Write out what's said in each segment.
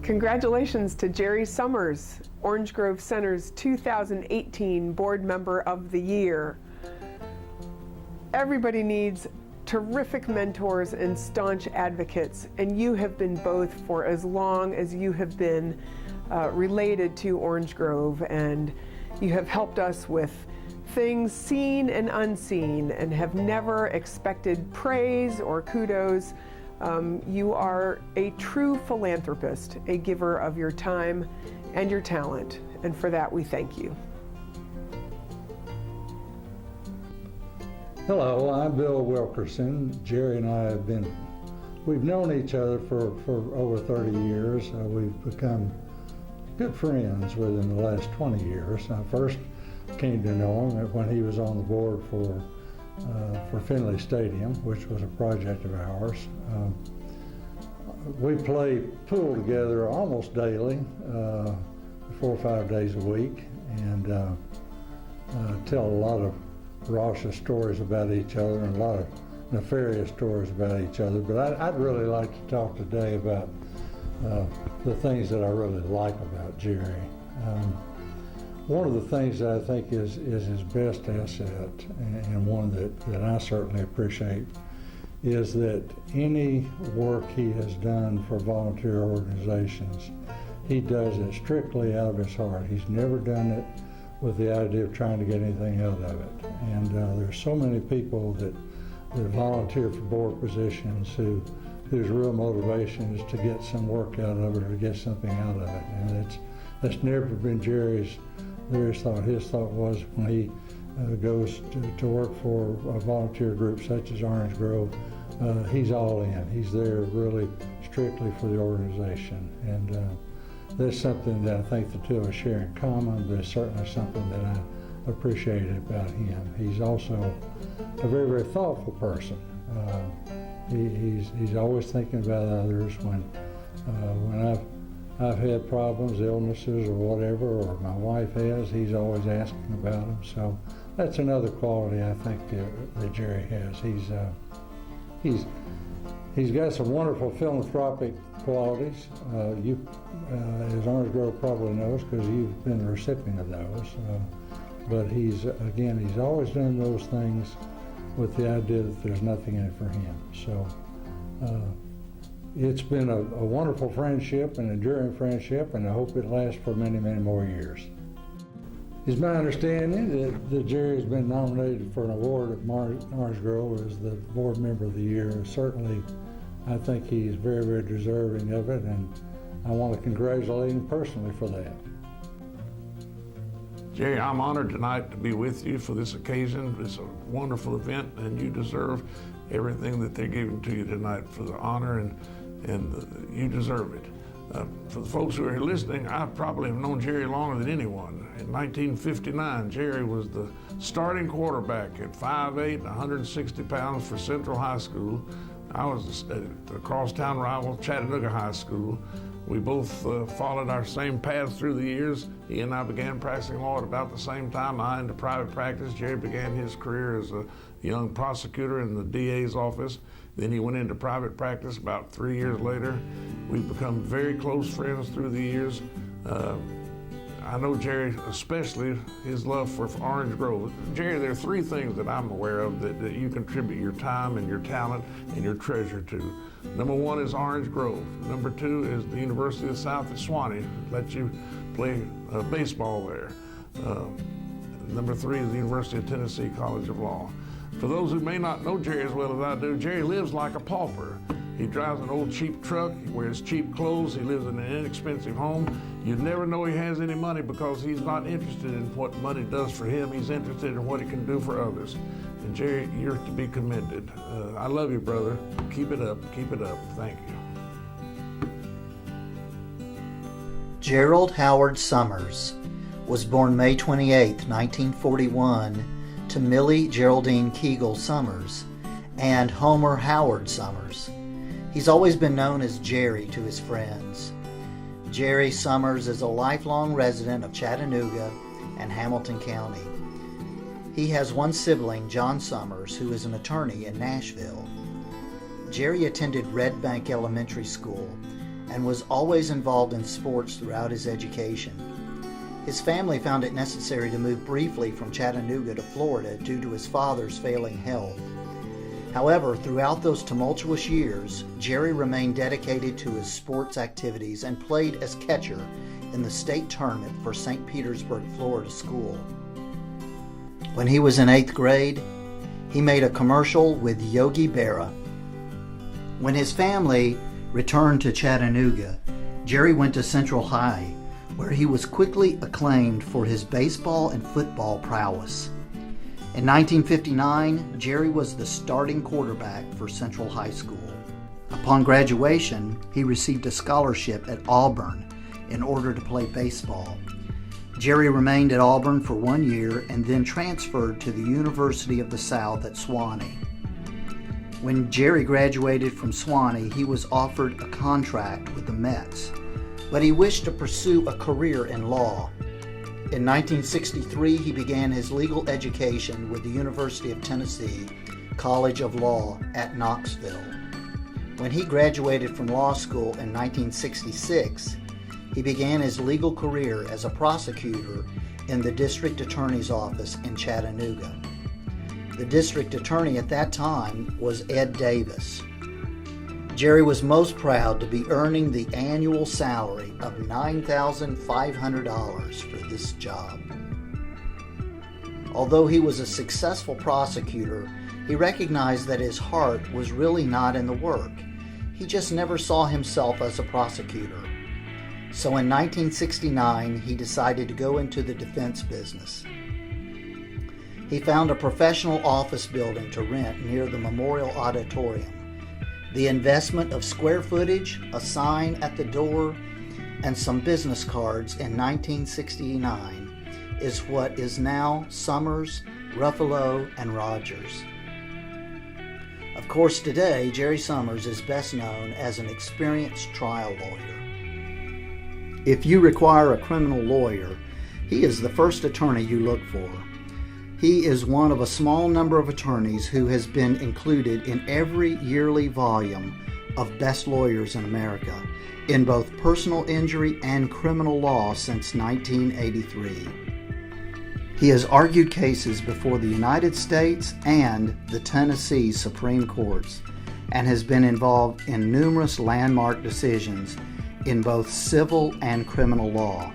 Congratulations to Jerry Summers, Orange Grove Center's 2018 Board Member of the Year. Everybody needs terrific mentors and staunch advocates, and you have been both for as long as you have been related to Orange Grove, and you have helped us with things seen and unseen and have never expected praise or kudos. You are a true philanthropist, a giver of your time and your talent, and for that we thank you. Hello, I'm Bill Wilkerson. Jerry and I we've known each other for over 30 years. We've become good friends within the last 20 years. I first came to know him when he was on the board for Finley Stadium, which was a project of ours. We play pool together almost daily, 4 or 5 days a week, and tell a lot of raucous stories about each other and a lot of nefarious stories about each other. But I'd really like to talk today about the things that I really like about Jerry. One of the things that I think is his best asset, and one that I certainly appreciate, is that any work he has done for volunteer organizations, he does it strictly out of his heart. He's never done it with the idea of trying to get anything out of it. And there's so many people that volunteer for board positions whose real motivation is to get some work out of it or to get something out of it. And that's never been Jerry's thought. His thought was when he goes to work for a volunteer group such as Orange Grove, he's all in. He's there really strictly for the organization. And that's something that I think the two of us share in common, but it's certainly something that I appreciated about him. He's also a very, very thoughtful person. He's always thinking about others. When I've had problems, illnesses or whatever, or my wife has, he's always asking about them. So that's another quality I think that Jerry has. He's got some wonderful philanthropic qualities. As Orange Grove probably knows, because you've been the recipient of those. But he's always done those things with the idea that there's nothing in it for him. So it's been a wonderful friendship, an enduring friendship, and I hope it lasts for many, many more years. It's my understanding that Jerry has been nominated for an award at Orange Grove as the Board Member of the Year. Certainly, I think he's very, very deserving of it, and I want to congratulate him personally for that. Jerry, I'm honored tonight to be with you for this occasion. It's a wonderful event, and you deserve everything that they're giving to you tonight for the honor, and you deserve it. For the folks who are listening, I probably have known Jerry longer than anyone. In 1959, Jerry was the starting quarterback at 5'8", 160 pounds for Central High School. I was at the crosstown rival Chattanooga High School. We both followed our same paths through the years. He and I began practicing law at about the same time. I into private practice. Jerry began his career as a young prosecutor in the DA's office. Then he went into private practice about 3 years later. We've become very close friends through the years. I know Jerry, especially his love for Orange Grove. Jerry, there are 3 things that I'm aware of that you contribute your time and your talent and your treasure to. Number 1 is Orange Grove. Number 2 is the University of the South at Sewanee, lets you play baseball there. Number 3 is the University of Tennessee College of Law. For those who may not know Jerry as well as I do, Jerry lives like a pauper. He drives an old cheap truck, he wears cheap clothes, he lives in an inexpensive home. You'd never know he has any money because he's not interested in what money does for him. He's interested in what it can do for others. And Jerry, you're to be commended. I love you, brother. Keep it up, keep it up. Thank you. Gerald Howard Summers was born May 28, 1941, to Millie Geraldine Kegel Summers and Homer Howard Summers. He's always been known as Jerry to his friends. Jerry Summers is a lifelong resident of Chattanooga and Hamilton County. He has one sibling, John Summers, who is an attorney in Nashville. Jerry attended Red Bank Elementary School and was always involved in sports throughout his education. His family found it necessary to move briefly from Chattanooga to Florida due to his father's failing health. However, throughout those tumultuous years, Jerry remained dedicated to his sports activities and played as catcher in the state tournament for St. Petersburg, Florida school. When he was in 8th grade, he made a commercial with Yogi Berra. When his family returned to Chattanooga, Jerry went to Central High, where he was quickly acclaimed for his baseball and football prowess. In 1959, Jerry was the starting quarterback for Central High School. Upon graduation, he received a scholarship at Auburn in order to play baseball. Jerry remained at Auburn for 1 year and then transferred to the University of the South at Sewanee. When Jerry graduated from Sewanee, he was offered a contract with the Mets, but he wished to pursue a career in law. In 1963, he began his legal education with the University of Tennessee College of Law at Knoxville. When he graduated from law school in 1966, he began his legal career as a prosecutor in the district attorney's office in Chattanooga. The district attorney at that time was Ed Davis. Jerry was most proud to be earning the annual salary of $9,500 for this job. Although he was a successful prosecutor, he recognized that his heart was really not in the work. He just never saw himself as a prosecutor. So in 1969, he decided to go into the defense business. He found a professional office building to rent near the Memorial Auditorium. The investment of square footage, a sign at the door, and some business cards in 1969 is what is now Summers, Ruffalo, and Rogers. Of course, today, Jerry Summers is best known as an experienced trial lawyer. If you require a criminal lawyer, he is the first attorney you look for. He is one of a small number of attorneys who has been included in every yearly volume of Best Lawyers in America, in both personal injury and criminal law since 1983. He has argued cases before the United States and the Tennessee Supreme Courts, and has been involved in numerous landmark decisions in both civil and criminal law.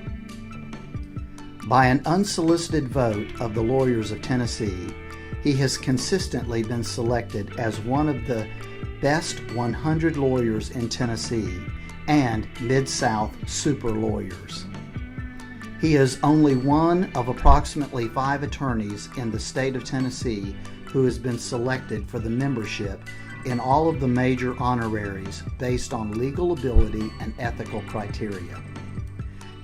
By an unsolicited vote of the lawyers of Tennessee, he has consistently been selected as one of the best 100 lawyers in Tennessee and Mid-South super lawyers. He is only one of approximately 5 attorneys in the state of Tennessee who has been selected for the membership in all of the major honoraries based on legal ability and ethical criteria.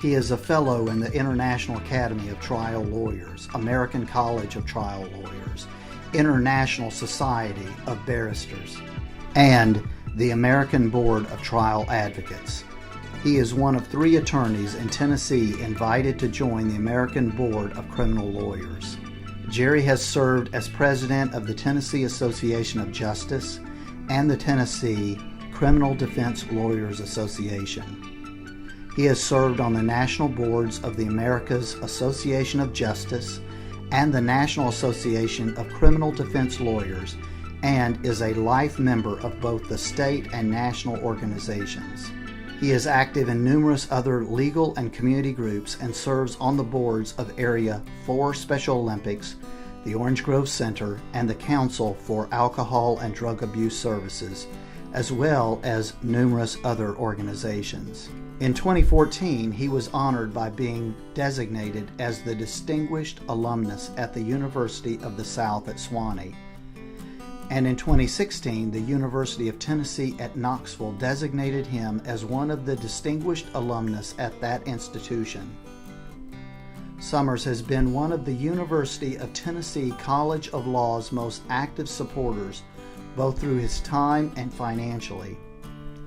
He is a fellow in the International Academy of Trial Lawyers, American College of Trial Lawyers, International Society of Barristers, and the American Board of Trial Advocates. He is one of 3 attorneys in Tennessee invited to join the American Board of Criminal Lawyers. Jerry has served as president of the Tennessee Association of Justice and the Tennessee Criminal Defense Lawyers Association. He has served on the national boards of the America's Association of Justice and the National Association of Criminal Defense Lawyers, and is a life member of both the state and national organizations. He is active in numerous other legal and community groups and serves on the boards of Area 4 Special Olympics, the Orange Grove Center, and the Council for Alcohol and Drug Abuse Services, as well as numerous other organizations. In 2014, he was honored by being designated as the Distinguished Alumnus at the University of the South at Sewanee. And in 2016, the University of Tennessee at Knoxville designated him as one of the Distinguished Alumnus at that institution. Summers has been one of the University of Tennessee College of Law's most active supporters, both through his time and financially.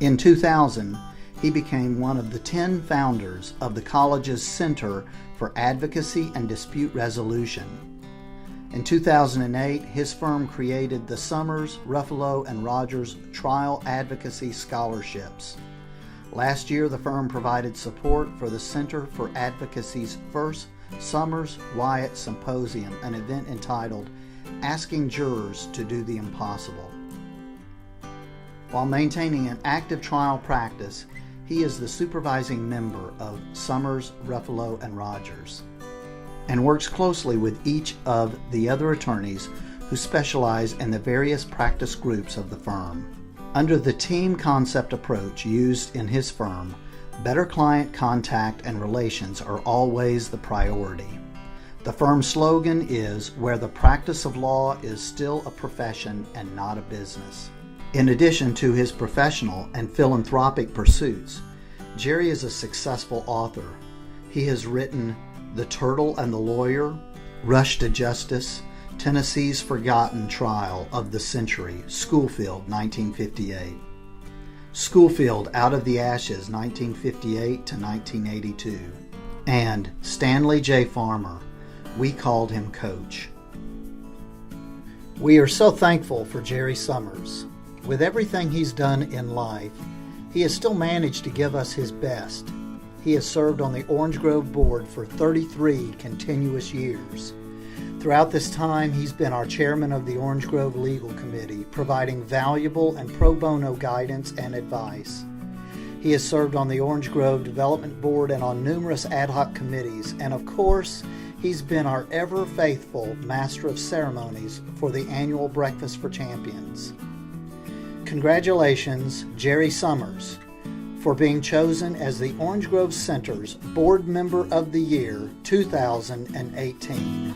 In 2000, he became one of the 10 founders of the college's Center for Advocacy and Dispute Resolution. In 2008, his firm created the Summers, Ruffalo, and Rogers Trial Advocacy Scholarships. Last year, the firm provided support for the Center for Advocacy's first Summers Wyatt Symposium, an event entitled Asking Jurors to Do the Impossible. While maintaining an active trial practice, he is the supervising member of Summers, Ruffalo, and Rogers, and works closely with each of the other attorneys who specialize in the various practice groups of the firm. Under the team concept approach used in his firm, better client contact and relations are always the priority. The firm's slogan is, "Where the practice of law is still a profession and not a business." In addition to his professional and philanthropic pursuits, Jerry is a successful author. He has written The Turtle and the Lawyer, Rush to Justice, Tennessee's Forgotten Trial of the Century, Schoolfield, 1958. Schoolfield, Out of the Ashes, 1958 to 1982. And Stanley J. Farmer, We Called Him Coach. We are so thankful for Jerry Summers. With everything he's done in life, he has still managed to give us his best. He has served on the Orange Grove Board for 33 continuous years. Throughout this time, he's been our chairman of the Orange Grove Legal Committee, providing valuable and pro bono guidance and advice. He has served on the Orange Grove Development Board and on numerous ad hoc committees, and of course, he's been our ever faithful Master of Ceremonies for the annual Breakfast for Champions. Congratulations, Jerry Summers, for being chosen as the Orange Grove Center's Board Member of the Year 2018.